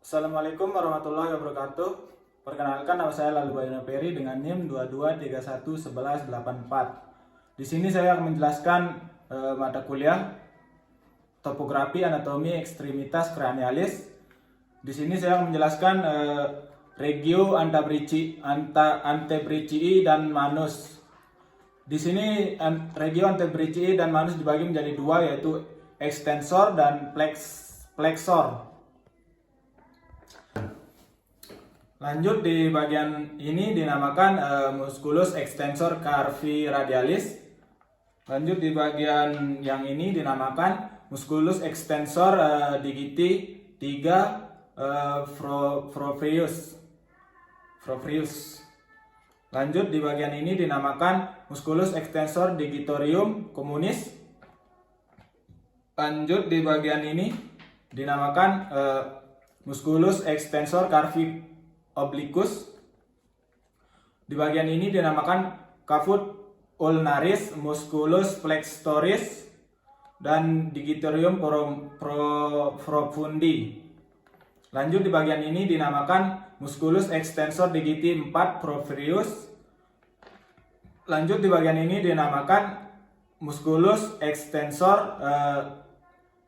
Assalamualaikum warahmatullahi wabarakatuh. Perkenalkan, nama saya Lalu Bayana Peri dengan NIM 22311184. Di sini saya akan menjelaskan mata kuliah topografi anatomi ekstremitas cranialis. Di sini saya akan menjelaskan regio antebrachii dan manus. Di sini regio antebrachii dan manus dibagi menjadi dua, yaitu extensor dan flexor. Lanjut, di bagian ini dinamakan musculus extensor carpi radialis. Lanjut, di bagian yang ini dinamakan musculus extensor digiti 3 proprius. Lanjut, di bagian ini dinamakan musculus extensor digitorium communis. Lanjut, di bagian ini dinamakan musculus extensor carpi obliquus. Di bagian ini dinamakan caput ulnaris, musculus flexoris, dan digitorium profundi. Lanjut, di bagian ini dinamakan musculus extensor digiti 4 proprius. Lanjut, di bagian ini dinamakan musculus extensor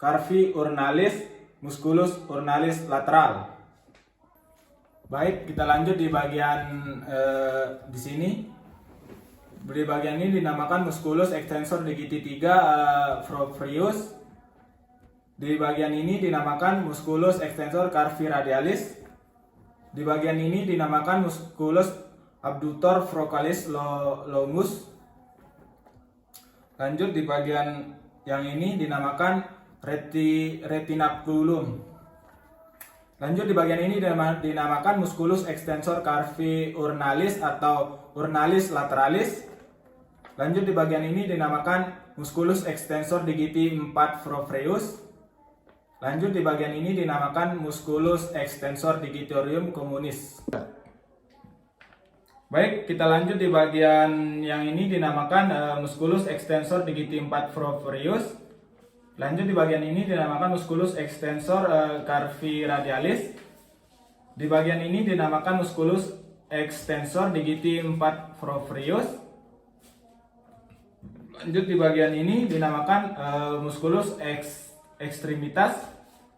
carpi urnalis, musculus urnalis lateral. Baik, kita lanjut di bagian di sini. Di bagian ini dinamakan musculus extensor digiti 3 proprius. Di bagian ini dinamakan musculus extensor carpi radialis. Di bagian ini dinamakan musculus abductor frocalis longus. Lanjut, di bagian yang ini dinamakan retinaculum. Lanjut, di bagian ini dinamakan musculus extensor carpi urnalis atau urnalis lateralis. Lanjut, di bagian ini dinamakan musculus extensor digiti 4 proprius. Lanjut, di bagian ini dinamakan musculus extensor digitorium communis. Baik, kita lanjut di bagian yang ini dinamakan musculus extensor digiti 4 proprius. Lanjut, di bagian ini dinamakan musculus extensor carpi radialis. Di bagian ini dinamakan musculus extensor digiti 4 proprius. Lanjut, di bagian ini dinamakan musculus extremitas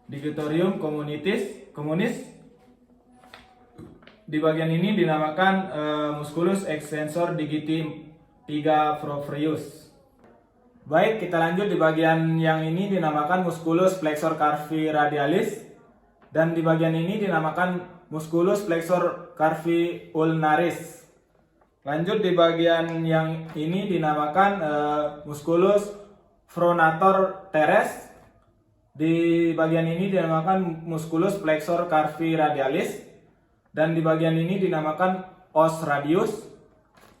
digitorium communis. Di bagian ini dinamakan musculus extensor digiti 3 proprius. Baik, kita lanjut di bagian yang ini dinamakan musculus flexor carpi radialis, dan di bagian ini dinamakan musculus flexor carpi ulnaris. Lanjut, di bagian yang ini dinamakan musculus pronator teres. Di bagian ini dinamakan musculus flexor carpi radialis, dan di bagian ini dinamakan os radius,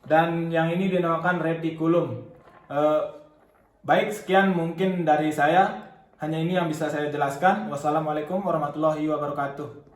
dan yang ini dinamakan reticulum. Baik, sekian mungkin dari saya. Hanya ini yang bisa saya jelaskan. Wassalamualaikum warahmatullahi wabarakatuh.